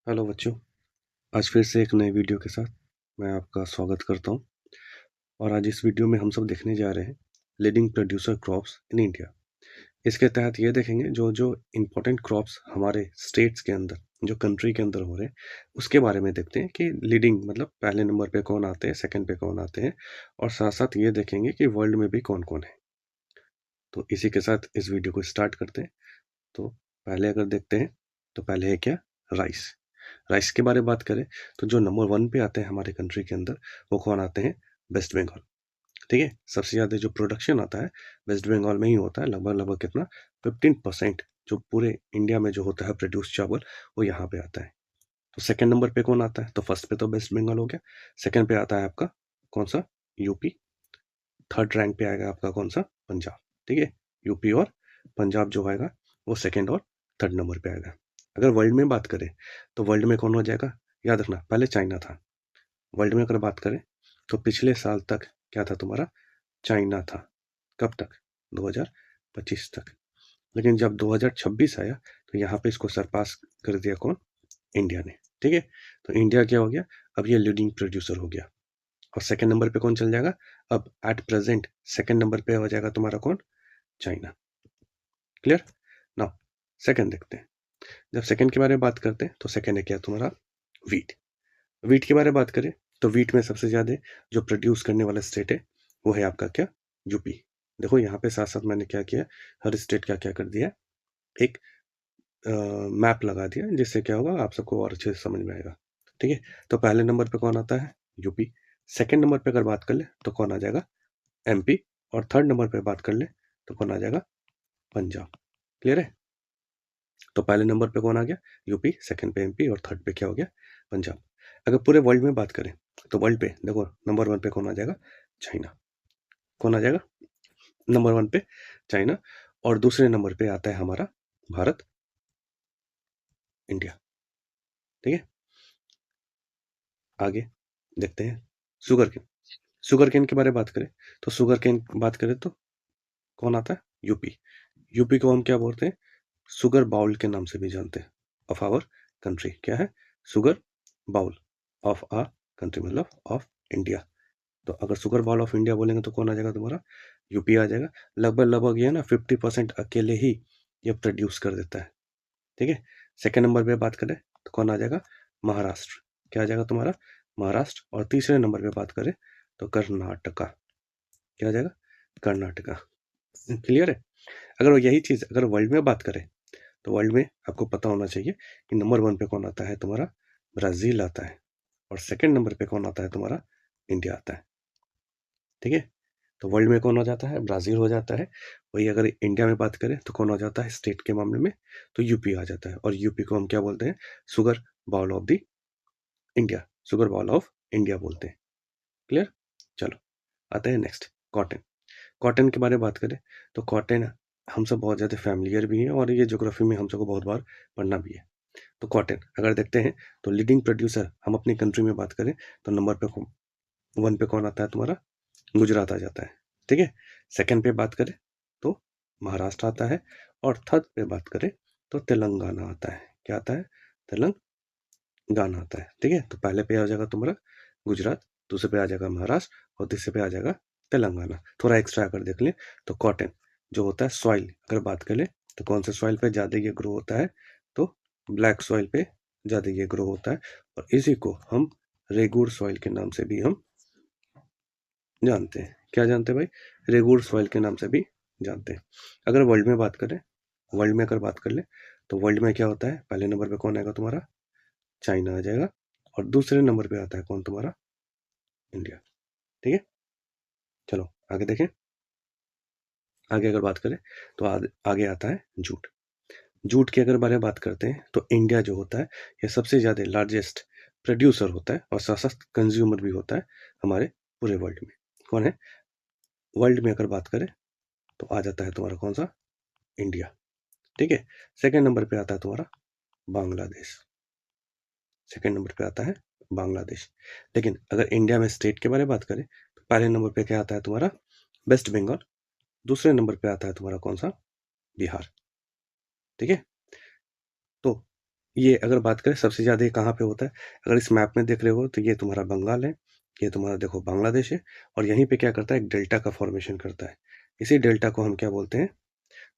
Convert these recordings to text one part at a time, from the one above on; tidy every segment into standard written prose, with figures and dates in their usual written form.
Hello बच्चों। आज फिर से एक नए वीडियो के साथ मैं आपका स्वागत करता हूं। और आज इस वीडियो में हम सब देखने जा रहे हैं leading producer crops in India. इसके तहत ये देखेंगे जो जो इम्पोर्टेंट क्रॉप्स हमारे स्टेट्स के अंदर, जो कंट्री के अंदर हो रहे हैं, उसके बारे में देखते हैं कि लीडिंग मतलब पहले नंबर पे कौन आते हैं, सेकंड पे कौन आते हैं, और साथ साथ ये देखेंगे कि वर्ल्ड में भी कौन कौन है। तो इसी के साथ इस वीडियो को स्टार्ट करते हैं। तो पहले अगर देखते हैं तो पहले है क्या, राइस। राइस के बारे में बात करें तो जो नंबर 1 पे आते हैं हमारे कंट्री के अंदर, वो कौन आते हैं? वेस्ट बंगाल। ठीक है, सबसे ज़्यादा जो प्रोडक्शन आता है वेस्ट बंगाल में ही होता है। लगभग लगभग कितना, 15% जो पूरे इंडिया में जो होता है प्रोड्यूस चावल, वो यहाँ पे आता है। तो सेकंड नंबर पे कौन आता है? तो फर्स्ट पे तो वेस्ट बंगाल हो गया, सेकंड पे आता है आपका कौन सा? यूपी। थर्ड रैंक पे आएगा आपका कौन सा? पंजाब। ठीक है, यूपी और पंजाब जो आएगा वो सेकंड और थर्ड नंबर पे आएगा। अगर वर्ल्ड में बात करें तो वर्ल्ड में कौन हो जाएगा? याद रखना, पहले चाइना था। वर्ल्ड में अगर बात करें तो पिछले साल तक क्या था तुम्हारा? चाइना था। कब तक? 2025 तक। लेकिन जब 2026 आया तो यहाँ पे इसको सरपास कर दिया कौन? इंडिया ने। ठीक है, तो इंडिया क्या हो गया? अब ये लीडिंग प्रोड्यूसर हो गया। और सेकंड नंबर पे कौन चल जाएगा? अब एट प्रेजेंट सेकंड नंबर पे हो जाएगा तुम्हारा कौन? चाइना। क्लियर? नाउ सेकंड देखते हैं। जब सेकंड के बारे में बात करते हैं तो सेकंड है क्या तुम्हारा? वीट। वीट के बारे में बात करें तो वीट में सबसे ज़्यादा जो प्रोड्यूस करने वाला स्टेट है वो है आपका क्या? यूपी। देखो यहाँ पे साथ साथ मैंने क्या किया, हर स्टेट का क्या कर दिया, एक मैप लगा दिया, जिससे क्या होगा आप सबको और अच्छे से समझ में आएगा। ठीक है, तो पहले नंबर पे कौन आता है? यूपी। सेकंड नंबर पे अगर बात कर ले तो कौन आ जाएगा? एमपी। और थर्ड नंबर पे बात कर ले तो कौन आ जाएगा? पंजाब। क्लियर है? तो पहले नंबर पे कौन आ गया? यूपी, सेकंड पे एमपी, और थर्ड पे क्या हो गया? पंजाब। अगर पूरे वर्ल्ड में बात करें तो वर्ल्ड पे देखो नंबर 1 पे कौन आ जाएगा? चाइना। कौन आ जाएगा नंबर 1 पे? चाइना। और दूसरे नंबर पे आता है हमारा भारत, इंडिया। ठीक है, आगे देखते हैं शुगर केन। शुगर केन के बारे में बात करें तो शुगर केन बात करें तो कौन आता है? यूपी। यूपी को हम क्या बोलते हैं? शुगर बाउल के नाम से भी जानते हैं ऑफ आवर कंट्री। क्या है? Sugar bowl of a country, मतलब ऑफ इंडिया। तो अगर शुगर बाउल ऑफ इंडिया बोलेंगे तो कौन आ जाएगा तुम्हारा? यूपी आ जाएगा। लगभग लगभग ये ना 50% अकेले ही ये प्रोड्यूस कर देता है। ठीक है, सेकंड नंबर पे बात करें तो कौन आ जाएगा? महाराष्ट्र। क्या आ जाएगा तुम्हारा? महाराष्ट्र। और तीसरे नंबर पे बात करें तो कर्नाटका। क्या आ जाएगा? कर्नाटका। क्लियर है? अगर यही चीज़ अगर वर्ल्ड में बात करें तो वर्ल्ड में आपको पता होना चाहिए कि नंबर 1 पे कौन आता है तुम्हारा? ब्राज़ील आता है। और सेकंड नंबर पे कौन आता है तुम्हारा? इंडिया आता है। ठीक है, तो वर्ल्ड में कौन हो जाता है? ब्राज़ील हो जाता है। वही अगर इंडिया में बात करें तो कौन हो जाता है स्टेट के मामले में? तो यूपी आ जाता है। और यूपी को हम क्या बोलते हैं? Sugar bowl of the India. Sugar bowl of India बोलते हैं। क्लियर? चलो आते हैं नेक्स्ट, कॉटन। कॉटन के बारे में बात करें तो कॉटन हम सब बहुत ज़्यादा फैमिलियर भी हैं, और ये ज्योग्राफी में हम सबको बहुत बार पढ़ना भी है। तो कॉटन अगर देखते हैं तो लीडिंग प्रोड्यूसर हम अपनी कंट्री में बात करें तो नंबर पे 1 पे कौन आता है तुम्हारा? गुजरात आ जाता है। ठीक है, सेकंड पे बात करें तो महाराष्ट्र आता है। और थर्ड पे बात करें तो तेलंगाना आता है। क्या आता है? तेलंगाना आता है। ठीक है, तो पहले पे आ जाएगा तुम्हारा गुजरात, दूसरे पे आ जाएगा महाराष्ट्र, और तीसरे पे आ जाएगा तेलंगाना। थोड़ा एक्स्ट्रा अगर देख लें तो कॉटन जो होता है सॉइल अगर बात करें तो कौन से सॉइल पे ज़्यादा ये ग्रो होता है? तो ब्लैक सॉइल पे ज़्यादा ये ग्रो होता है। और इसी को हम रेगुर सॉइल के नाम से भी हम जानते हैं। क्या जानते हैं भाई? रेगुर सॉइल के नाम से भी जानते हैं। अगर वर्ल्ड में बात करें, वर्ल्ड में अगर बात कर ले तो वर्ल्ड में क्या होता है? पहले नंबर पे कौन आएगा तुम्हारा? चाइना आ जाएगा। और दूसरे नंबर पे आता है कौन तुम्हारा? इंडिया। ठीक है, चलो आगे देखें। आगे अगर बात करें तो आगे आता है जूट। जूट के अगर बारे में बात करते हैं तो इंडिया जो होता है ये सबसे ज़्यादा लार्जेस्ट प्रोड्यूसर होता है, और साथ साथ कंज्यूमर भी होता है हमारे पूरे वर्ल्ड में। कौन है? वर्ल्ड में अगर बात करें तो आ जाता है तुम्हारा कौन सा? इंडिया। ठीक है, सेकंड नंबर पे आता है तुम्हारा बांग्लादेश। सेकंड नंबर पे आता है बांग्लादेश। लेकिन अगर इंडिया में स्टेट के बारे में बात करें तो पहले नंबर पे क्या आता है तुम्हारा? वेस्ट बंगाल। दूसरे नंबर पे आता है तुम्हारा कौन सा? बिहार। ठीक है, तो ये अगर बात करें सबसे ज़्यादा ये कहाँ पे होता है, अगर इस मैप में देख रहे हो तो ये तुम्हारा बंगाल है, ये तुम्हारा देखो बांग्लादेश है, और यहीं पे क्या करता है, एक डेल्टा का फॉर्मेशन करता है। इसी डेल्टा को हम क्या बोलते हैं,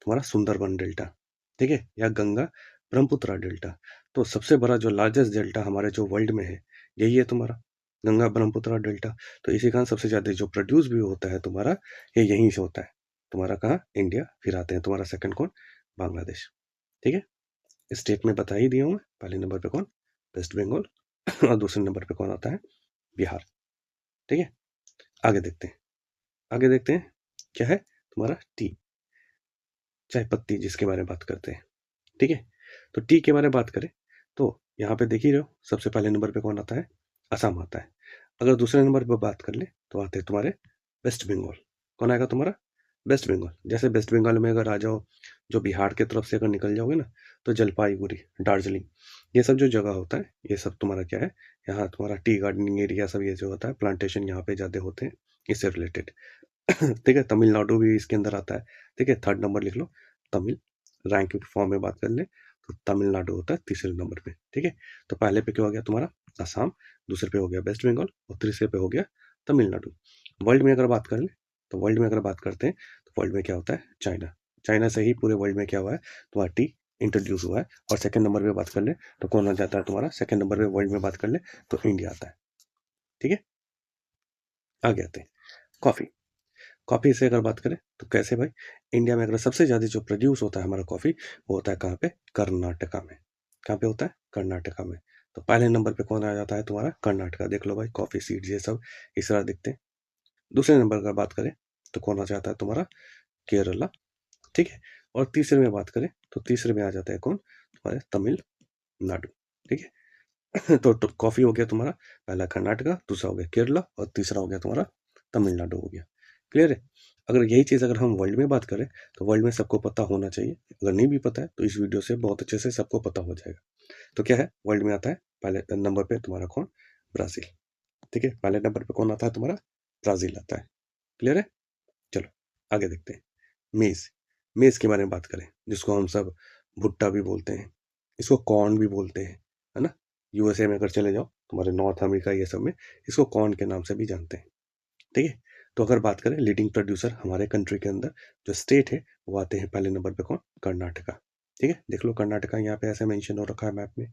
तुम्हारा सुंदरबन डेल्टा, ठीक है, या गंगा ब्रह्मपुत्रा डेल्टा। तो सबसे बड़ा जो लार्जेस्ट डेल्टा हमारे जो वर्ल्ड में है, यही है तुम्हारा गंगा ब्रह्मपुत्रा डेल्टा। तो इसी कारण सबसे ज़्यादा जो प्रोड्यूस भी होता है तुम्हारा, ये यहीं से होता है। तुम्हारा कहाँ, इंडिया, फिर आते हैं तुम्हारा सेकंड कौन, बांग्लादेश, ठीक है। स्टेट में बता ही दिया हूँ मैं, पहले नंबर पे कौन, वेस्ट बंगाल, और दूसरे नंबर पे कौन आता है, बिहार, ठीक है। आगे देखते हैं, आगे देखते हैं क्या है तुम्हारा, टी, चाय पत्ती जिसके बारे में बात करते हैं, ठीक है। तो टी के बारे में बात करें तो यहाँ पे देख ही रहे हो, सबसे पहले नंबर पे कौन आता है, असम आता है। अगर दूसरे नंबर पे बात कर ले तो आते हैं तुम्हारे वेस्ट बंगाल। कौन आएगा तुम्हारा, वेस्ट बंगाल। जैसे वेस्ट बंगाल में अगर आ जाओ, जो बिहार के तरफ से अगर निकल जाओगे ना, तो जलपाईगुड़ी, दार्जिलिंग, ये सब जो जगह होता है, ये सब तुम्हारा क्या है, यहाँ तुम्हारा टी गार्डनिंग एरिया सब ये जो होता है, प्लांटेशन यहाँ पे ज़्यादा होते हैं, इससे रिलेटेड। ठीक है, तमिलनाडु भी इसके अंदर आता है, ठीक है। थर्ड नंबर लिख लो, तमिल। रैंक के फॉर्म में बात कर ले तो तमिलनाडु होता है तीसरे नंबर पे, ठीक है। तो पहले पे क्या हो गया तुम्हारा, असम, दूसरे पे हो गया वेस्ट बंगाल, और तीसरे पे हो गया तमिलनाडु। वर्ल्ड में अगर बात कर ले, तो वर्ल्ड में अगर बात करते हैं तो वर्ल्ड में क्या होता है, चाइना। चाइना से ही पूरे वर्ल्ड में क्या हुआ है, तुम्हारा टी इंट्रोड्यूस हुआ है। और सेकंड नंबर पे बात कर ले तो कौन आ जाता है तुम्हारा, सेकंड नंबर पे वर्ल्ड में बात कर ले तो इंडिया आता है, ठीक है। आगे आते हैं, कॉफी। कॉफ़ी से अगर बात करें तो कैसे भाई, इंडिया में अगर सबसे ज़्यादा जो प्रोड्यूस होता है हमारा कॉफ़ी, वो होता है कहाँ पे, कर्नाटका में। कहाँ पे होता है, कर्नाटका में। तो पहले नंबर पे कौन आ जाता है तुम्हारा, कर्नाटका। देख लो भाई, कॉफ़ी सीड्स ये सब इस तरह दिखते हैं। दूसरे नंबर का बात करें तो कौन आ जाता है तुम्हारा, केरला, ठीक है। और तीसरे में बात करें तो तीसरे में आ जाता है कौन, तुम्हारे तमिलनाडु, ठीक है। तो कॉफ़ी हो गया तुम्हारा, पहला कर्नाटका, दूसरा हो गया केरला, और तीसरा हो गया तुम्हारा तमिलनाडु हो गया। क्लियर है। अगर यही चीज़ अगर हम वर्ल्ड में बात करें तो वर्ल्ड में सबको पता होना चाहिए। अगर नहीं भी पता है तो इस वीडियो से बहुत अच्छे से सबको पता हो जाएगा। तो क्या है, वर्ल्ड में आता है पहले नंबर पे तुम्हारा कौन, ब्राज़ील, ठीक है। पहले नंबर पे कौन आता है तुम्हारा, ब्राज़ील आता है। क्लियर है। चलो आगे देखते हैं, मेज़। मेज़ के बारे में बात करें, जिसको हम सब भुट्टा भी बोलते हैं, इसको कॉर्न भी बोलते हैं, है ना। यूएसए में अगर चले जाओ, तुम्हारे नॉर्थ अमेरिका ये सब में इसको कॉर्न के नाम से भी जानते हैं, ठीक है। तो अगर बात करें लीडिंग प्रोड्यूसर हमारे कंट्री के अंदर, जो स्टेट है वो आते हैं पहले नंबर पे कौन, कर्नाटका, ठीक है। देख लो कर्नाटका यहाँ पे ऐसे मेंशन हो रखा है मैप में,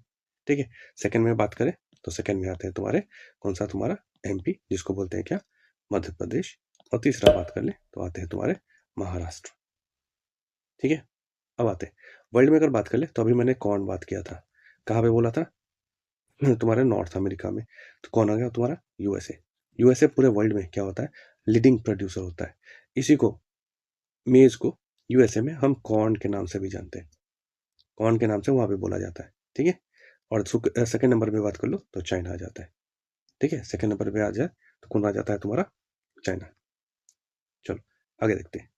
ठीक है। सेकंड में बात करें तो सेकंड में आते हैं तुम्हारे कौन सा, तुम्हारा एमपी, जिसको बोलते हैं क्या, मध्य प्रदेश। और तीसरा बात कर ले तो आते हैं तुम्हारे महाराष्ट्र, ठीक है। अब आते हैं वर्ल्ड में अगर बात कर ले तो अभी मैंने कौन बात किया था, कहाँ पे बोला था, तुम्हारे नॉर्थ अमेरिका में। तो कौन आ गया तुम्हारा, यूएसए। यूएसए पूरे वर्ल्ड में क्या होता है, लीडिंग प्रोड्यूसर होता है। इसी को, मेज को, यूएसए में हम कॉर्न के नाम से भी जानते हैं, कॉर्न के नाम से वहाँ पे बोला जाता है, ठीक है। और सेकंड नंबर पे बात कर लो तो चाइना आ जाता है, ठीक है। सेकंड नंबर पे आ जाए तो कौन आ जाता है तुम्हारा, चाइना। चलो आगे देखते हैं,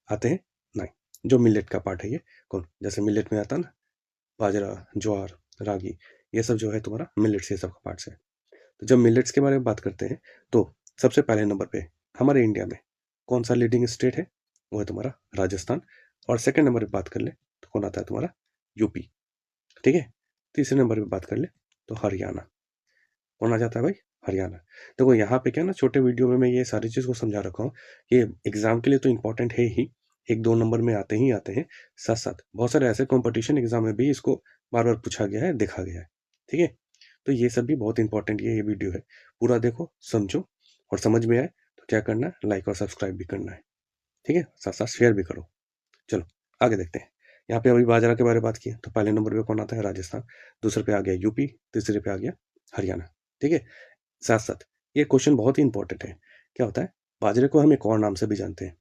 आते हैं नाइन, जो मिलेट का पार्ट है ये कौन, जैसे मिलेट में आता है ना, बाजरा, ज्वार, रागी, ये सब जो है तुम्हारा मिलेट्स, ये सब का पार्ट्स है। तो जब मिलेट्स के बारे में बात करते हैं तो सबसे पहले नंबर पे हमारे इंडिया में कौन सा लीडिंग स्टेट है, वो है तुम्हारा राजस्थान। और सेकंड नंबर पे बात कर ले तो कौन आता है तुम्हारा, यूपी, ठीक है। तीसरे नंबर पे बात कर ले तो हरियाणा। कौन आ जाता है भाई, हरियाणा। देखो यहाँ पे क्या ना, छोटे वीडियो में मैं ये सारी चीज़ को समझा रखा हूँ, ये एग्जाम के लिए तो इंपॉर्टेंट है ही, एक दो नंबर में आते ही आते हैं। साथ साथ बहुत सारे ऐसे कंपटीशन एग्जाम में भी इसको बार बार पूछा गया है, देखा गया है, ठीक है। तो ये सब भी बहुत इंपॉर्टेंट ये वीडियो है, पूरा देखो समझो, और समझ में आए तो क्या करना है, लाइक और सब्सक्राइब भी करना है, ठीक है। साथ साथ शेयर भी करो। चलो आगे देखते हैं, यहाँ पे अभी बाजरा के बारे में बात की है, तो पहले नंबर पे कौन आता है, राजस्थान। दूसरे पे आ गया यूपी, तीसरे पे आ गया हरियाणा, ठीक है। साथ साथ ये क्वेश्चन बहुत ही इंपॉर्टेंट है, क्या होता है, बाजरे को हम एक और नाम से भी जानते हैं।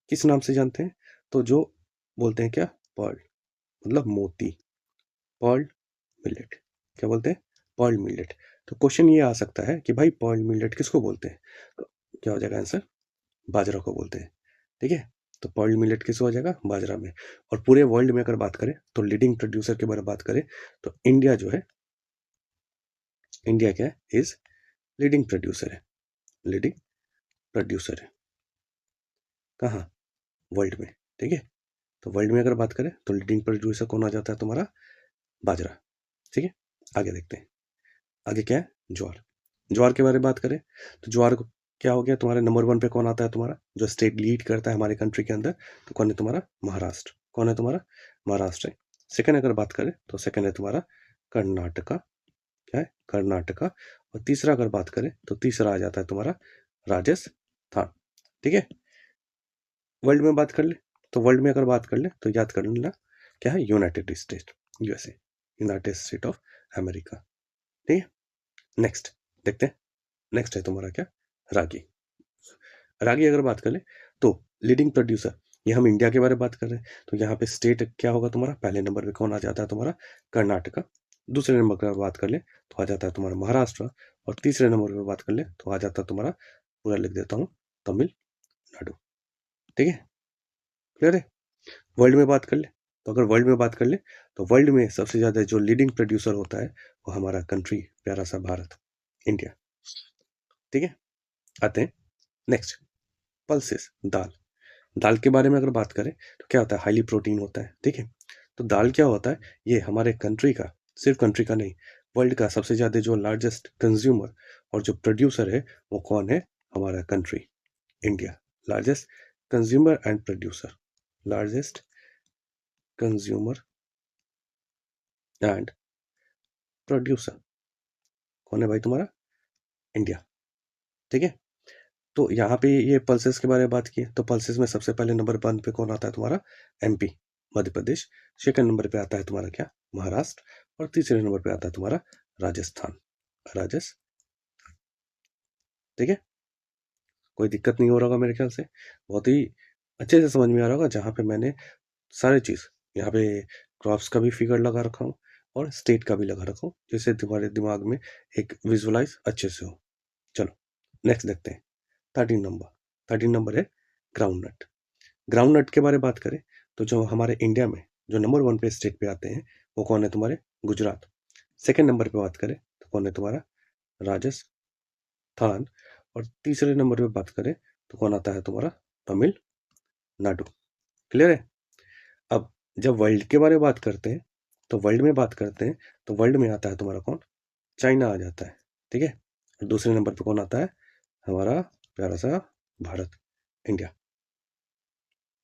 किस नाम से जानते हैं, तो जो बोलते हैं क्या, पर्ल, मतलब मोती, पर्ल मिलेट। क्या बोलते हैं, पर्ल मिलेट। तो क्वेश्चन ये आ सकता है कि भाई पर्ल मिलेट किसको बोलते हैं, तो क्या हो जाएगा आंसर, बाजरा को बोलते हैं, ठीक है। तो पर्ल मिलेट किस हो जाएगा, बाजरा में। और पूरे वर्ल्ड में अगर बात करें तो लीडिंग प्रोड्यूसर के बारे में बात करें तो इंडिया जो है, इंडिया क्या है, इज लीडिंग प्रोड्यूसर है, लीडिंग प्रोड्यूसर है, कहाँ, वर्ल्ड में, ठीक है। तो वर्ल्ड में अगर बात करें तो लीडिंग प्रोड्यूसर कौन आ जाता है तुम्हारा, बाजरा। ठीक है, आगे देखते हैं। आगे क्या है? ज्वार। ज्वार के बारे में बात करें तो ज्वार को क्या हो गया, तुम्हारे नंबर 1 पे कौन आता है? तुम्हारा जो स्टेट लीड करता है हमारे कंट्री के अंदर, तो कौन है तुम्हारा? महाराष्ट्र। कौन है तुम्हारा? महाराष्ट्र है। सेकंड अगर बात करें तो सेकंड है तुम्हारा कर्नाटका। क्या है? कर्नाटका। और तीसरा अगर बात करें तो तीसरा आ जाता है तुम्हारा राजस्थान। ठीक है, वर्ल्ड में बात कर ले तो वर्ल्ड में अगर बात कर ले तो याद कर लेना क्या है? United state, USA, United state of America. ठीक है, नेक्स्ट देखते हैं। नेक्स्ट है तुम्हारा क्या? रागी। रागी अगर बात कर ले तो लीडिंग प्रोड्यूसर, ये हम इंडिया के बारे में बात कर रहे हैं, तो यहाँ पे स्टेट क्या होगा तुम्हारा? पहले नंबर पे कौन आ जाता है तुम्हारा? कर्नाटका। दूसरे नंबर पर बात कर ले तो आ जाता है तुम्हारा महाराष्ट्र। और तीसरे नंबर पे बात कर ले तो आ जाता है तुम्हारा, पूरा लिख देता हूँ, तमिलनाडु। ठीक है, क्लियर है? वर्ल्ड में बात कर ले तो अगर वर्ल्ड में बात कर ले तो वर्ल्ड में सबसे ज्यादा जो लीडिंग प्रोड्यूसर होता है वो हमारा कंट्री, प्यारा सा भारत, इंडिया। ठीक है, आते हैं नेक्स्ट, पल्सेस, दाल। दाल के बारे में अगर बात करें तो क्या होता है? हाईली प्रोटीन होता है। ठीक है, तो दाल क्या होता है? ये हमारे कंट्री का, सिर्फ कंट्री का नहीं, वर्ल्ड का सबसे ज़्यादा जो लार्जेस्ट कंज्यूमर और जो प्रोड्यूसर है वो कौन है? हमारा country India. Largest consumer and producer, largest consumer and producer कौन है भाई? तुम्हारा इंडिया। ठीक है, तो यहाँ पे ये पल्सेस के बारे में बात की है, तो पल्सेस में सबसे पहले नंबर 1 पे कौन आता है तुम्हारा? MP, Madhya Pradesh. Second number पे आता है तुम्हारा क्या? महाराष्ट्र। और तीसरे नंबर पे आता है तुम्हारा राजस्थान, राजस्थान। ठीक है, कोई दिक्कत नहीं हो रहा होगा मेरे ख्याल से, बहुत ही अच्छे से समझ में आ रहा होगा, जहाँ पे मैंने सारी चीज़ यहाँ पे क्रॉप्स का भी फिगर लगा रखा हूँ और स्टेट का भी लगा रखा हूँ, जिससे तुम्हारे दिमाग में एक विजुअलाइज अच्छे से हो। चलो नेक्स्ट देखते हैं। 13 नंबर, 13 नंबर है ग्राउंड नट। ग्राउंड नट के बारे में बात करें तो जो हमारे इंडिया में जो नंबर 1 पे स्टेट पे आते हैं वो कौन है? तुम्हारे गुजरात। सेकंड नंबर पे बात करें तो कौन है तुम्हारा? राजस्थान। और तीसरे नंबर पे बात करें तो कौन आता है तुम्हारा? तमिलनाडु। क्लियर है? अब जब वर्ल्ड के बारे में बात करते हैं तो वर्ल्ड में बात करते हैं तो वर्ल्ड में आता है तुम्हारा कौन? चाइना आ जाता है। ठीक है, और दूसरे नंबर पे कौन आता है? हमारा प्यारा सा भारत, इंडिया।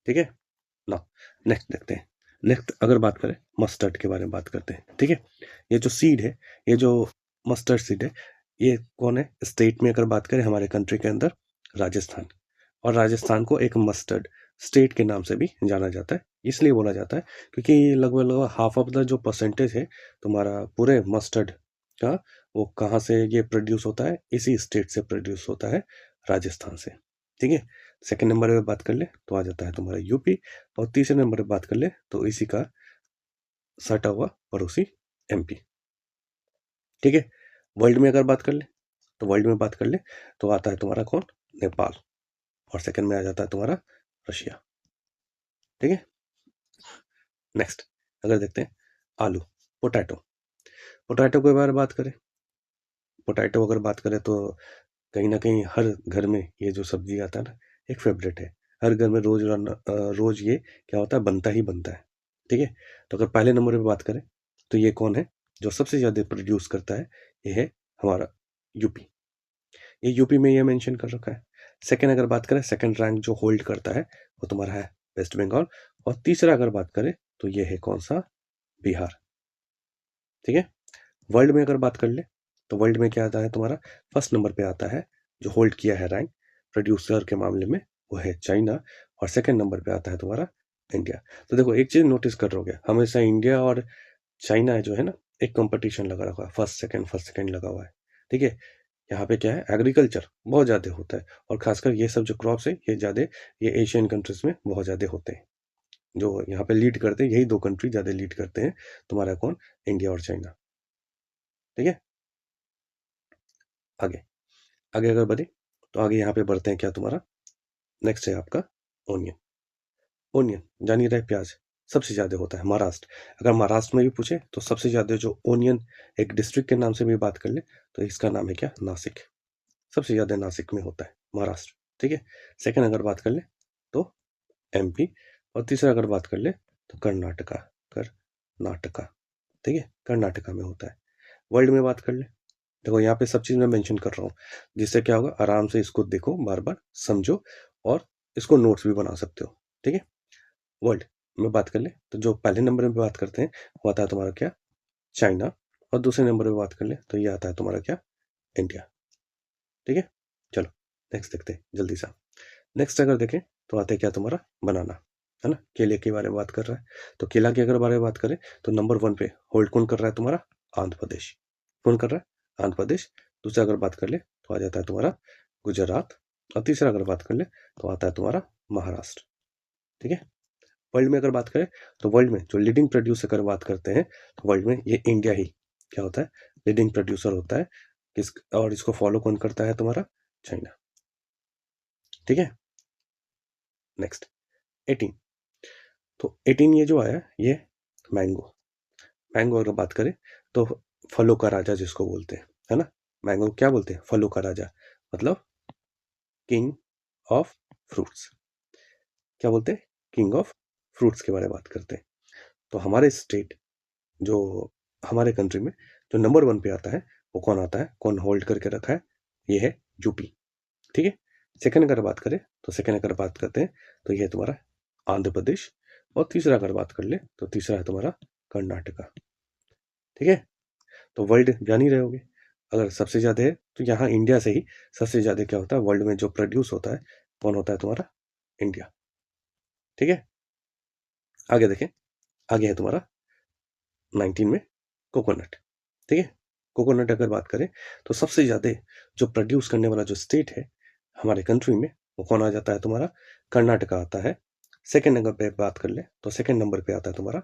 ठीक है ना, नेक्स्ट देखते हैं। नेक्स्ट अगर बात करें मस्टर्ड के बारे में बात करते हैं। ठीक है, ये जो सीड है, ये जो मस्टर्ड सीड है, ये कौन है? स्टेट में अगर बात करें हमारे कंट्री के अंदर, राजस्थान। और राजस्थान को एक मस्टर्ड स्टेट के नाम से भी जाना जाता है, इसलिए बोला जाता है क्योंकि लगभग लगभग हाफ ऑफ द जो परसेंटेज है तुम्हारा पूरे मस्टर्ड का, वो कहाँ से ये प्रोड्यूस होता है? इसी स्टेट से प्रोड्यूस होता है, राजस्थान से। ठीक है, सेकंड नंबर पे बात कर ले तो आ जाता है तुम्हारा यूपी। और तीसरे नंबर पे बात कर ले तो इसी का सटा हुआ पड़ोसी एमपी। ठीक है, वर्ल्ड में अगर बात कर ले तो वर्ल्ड में बात कर ले तो आता है तुम्हारा कौन? नेपाल। और सेकंड में आ जाता है तुम्हारा रशिया। ठीक है, नेक्स्ट अगर देखते हैं आलू, पोटैटो। पोटैटो के बारे में बात करें, पोटैटो अगर बात करें तो कहीं ना कहीं हर घर में ये जो सब्जी आता है ना, एक फेवरेट है। हर घर में रोज ये क्या होता है? बनता ही बनता है। ठीक है, तो अगर पहले नंबर पे बात करें तो ये कौन है जो सबसे ज़्यादा प्रोड्यूस करता है? ये है हमारा यूपी। ये यूपी में ये मेंशन कर रखा है। सेकंड अगर बात करें, सेकंड रैंक जो होल्ड करता है वो तुम्हारा है वेस्ट बंगाल। और तीसरा अगर बात करें तो ये है कौन सा? बिहार। ठीक है, वर्ल्ड में अगर बात कर ले तो वर्ल्ड में क्या आता है तुम्हारा? फर्स्ट नंबर पे आता है जो होल्ड किया है रैंक प्रोड्यूसर के मामले में, वो है चाइना। और सेकंड नंबर पे आता है तुम्हारा इंडिया। तो देखो एक चीज नोटिस कर रहोगे, हमेशा इंडिया और चाइना जो है ना, एक कंपटीशन लगा रखा है, फर्स्ट सेकंड लगा हुआ है। ठीक है, यहाँ पे क्या है? एग्रीकल्चर बहुत ज़्यादा होता है, और खासकर ये सब जो क्रॉप्स है ये ज़्यादा, ये एशियन कंट्रीज में बहुत ज़्यादा होते हैं। जो यहाँ पे लीड करते हैं, यही दो कंट्री ज़्यादा लीड करते हैं, तुम्हारा कौन? इंडिया और चाइना। ठीक है, आगे आगे अगर बढ़े तो आगे यहाँ पे बढ़ते हैं क्या तुम्हारा? नेक्स्ट है आपका ओनियन। ओनियन जानिए रहे, प्याज सबसे ज़्यादा होता है महाराष्ट्र। अगर महाराष्ट्र में भी पूछे तो सबसे ज़्यादा जो ओनियन, एक डिस्ट्रिक्ट के नाम से भी बात कर ले तो इसका नाम है क्या? नासिक। सबसे ज़्यादा नासिक में होता है, महाराष्ट्र। ठीक है, सेकंड अगर बात कर ले तो एमपी। और तीसरा अगर बात कर ले तो कर्नाटका, कर्नाटका। ठीक है, कर्नाटका में होता है। वर्ल्ड में बात कर ले, देखो यहाँ पे सब चीज़ मैं मेंशन कर रहा हूँ, जिससे क्या होगा, आराम से इसको देखो, बार-बार समझो और इसको नोट्स भी बना सकते हो, ठीक है। वर्ल्ड में बात कर ले, तो जो पहले नंबर में बात करते हैं वो आता है तुम्हारा क्या, चाइना, और दूसरे नंबर पे बात कर ले तो ये आता है तुम्हारा क्या, इंडिया, ठीक है। चलो नेक्स्ट देखते हैं जल्दी से। नेक्स्ट अगर देखें तो आता है क्या तुम्हारा, बनाना, है ना, केले के बारे में बात कर रहा है। तो केला के अगर बारे में बात करें तो नंबर 1 पे होल्ड कौन कर रहा है तुम्हारा, आंध्र प्रदेश। कौन कर रहा है, आंध्र प्रदेश। दूसरा अगर बात कर ले तो आ जाता है तुम्हारा गुजरात, और तीसरा अगर बात कर ले तो आता है तुम्हारा महाराष्ट्र, ठीक है। वर्ल्ड में अगर बात करें तो वर्ल्ड में जो लीडिंग प्रोड्यूसर अगर बात करते हैं तो वर्ल्ड में ये इंडिया ही क्या होता है, लीडिंग प्रोड्यूसर होता है। किस, और इसको फॉलो कौन करता है तुम्हारा, चाइना, ठीक है। नेक्स्ट 18, तो 18 ये जो आया ये मैंगो। मैंगो अगर बात करें तो फलों का राजा जिसको बोलते हैं, है ना, मैंगो क्या बोलते हैं, फलों का राजा, मतलब किंग ऑफ फ्रूट्स। क्या बोलते हैं, किंग ऑफ फ्रूट्स के बारे में बात करते हैं। तो हमारे स्टेट, जो हमारे कंट्री में जो नंबर 1 पे आता है वो कौन आता है, कौन होल्ड करके रखा है, ये है यूपी, ठीक है। सेकंड अगर बात करें तो सेकंड अगर बात करते हैं तो ये है तुम्हारा आंध्र प्रदेश, और तीसरा अगर बात कर ले तो तीसरा है तुम्हारा कर्नाटका, ठीक है। तो वर्ल्ड जान ही रहे होगे, अगर सबसे ज़्यादा है तो यहाँ इंडिया से ही सबसे ज़्यादा क्या होता है वर्ल्ड में जो प्रोड्यूस होता है, कौन होता है तुम्हारा, इंडिया, ठीक है। आगे देखें, आगे है तुम्हारा 19 में कोकोनट, ठीक है। कोकोनट अगर बात करें तो सबसे ज़्यादा जो प्रोड्यूस करने वाला जो स्टेट है हमारे कंट्री में वो कौन आ जाता है तुम्हारा, कर्नाटका आता है। सेकेंड नंबर पे बात कर ले तो सेकेंड नंबर पे आता है तुम्हारा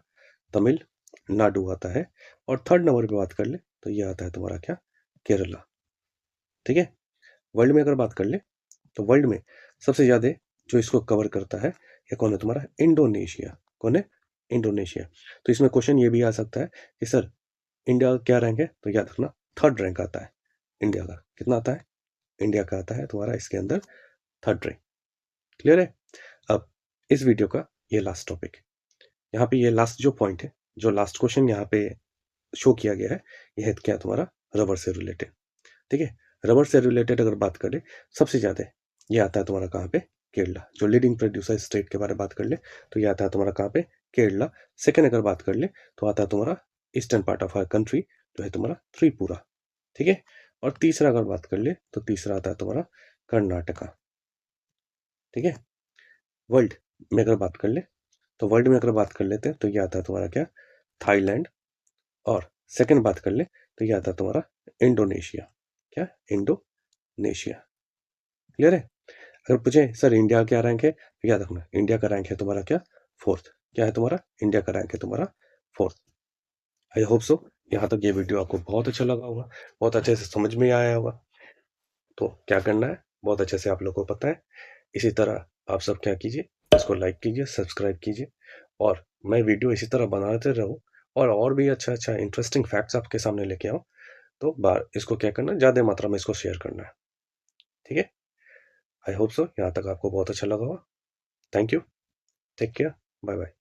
तमिलनाडु आता है, और थर्ड नंबर पे बात कर ले तो ये आता है तुम्हारा क्या, केरला, ठीक है। वर्ल्ड में अगर बात कर ले तो वर्ल्ड में सबसे ज़्यादा जो इसको कवर करता है ये कौन है तुम्हारा, इंडोनेशिया। कौन है, इंडोनेशिया। तो इसमें क्वेश्चन ये भी आ सकता है कि सर इंडिया का क्या रैंक है, तो याद रखना थर्ड रैंक आता है इंडिया का। कितना आता है, इंडिया का आता है तुम्हारा इसके अंदर थर्ड रैंक। क्लियर है। अब इस वीडियो का ये लास्ट टॉपिक, यहाँ पे ये लास्ट जो पॉइंट है, जो लास्ट क्वेश्चन यहाँ पे शो किया गया है, ये है क्या तुम्हारा, रबर से रिलेटेड, ठीक है। रबर से रिलेटेड अगर बात करें सबसे ज़्यादा ये आता है तुम्हारा कहाँ पे, केरला। जो लीडिंग प्रोड्यूसर स्टेट के बारे में बात कर ले तो ये आता है तुम्हारा कहाँ पे, केरला। सेकेंड अगर बात कर ले तो आता है तुम्हारा eastern part of our country, जो है तुम्हारा त्रिपुरा, ठीक है। और तीसरा अगर बात कर ले तो तीसरा आता है तुम्हारा कर्नाटका, ठीक है। वर्ल्ड में अगर बात कर ले तो वर्ल्ड में अगर बात कर लेते हैं तो ये आता है तुम्हारा क्या, थाईलैंड। और सेकेंड बात कर ले तो ये आता है तुम्हारा इंडोनेशिया, क्या, इंडोनेशिया। क्लियर है। अगर पूछे सर इंडिया क्या रैंक है तो याद रखना इंडिया का रैंक है तुम्हारा क्या, फोर्थ। क्या है तुम्हारा, इंडिया का रैंक है तुम्हारा फोर्थ। आई होप सो यहाँ तक ये वीडियो आपको बहुत अच्छा लगा होगा, बहुत अच्छे से समझ में आया होगा। तो क्या करना है बहुत अच्छे से आप लोगों को पता है। इसी तरह आप सब क्या कीजिए, इसको लाइक कीजिए, सब्सक्राइब कीजिए, और मैं वीडियो इसी तरह बनाते रहूँ, और भी अच्छा अच्छा इंटरेस्टिंग फैक्ट्स आपके सामने लेके आऊँ। तो बार इसको क्या करना, ज़्यादा मात्रा में इसको शेयर करना है, ठीक है। आई होप सो यहाँ तक आपको बहुत अच्छा लगा होगा। Thank you, take care, bye bye.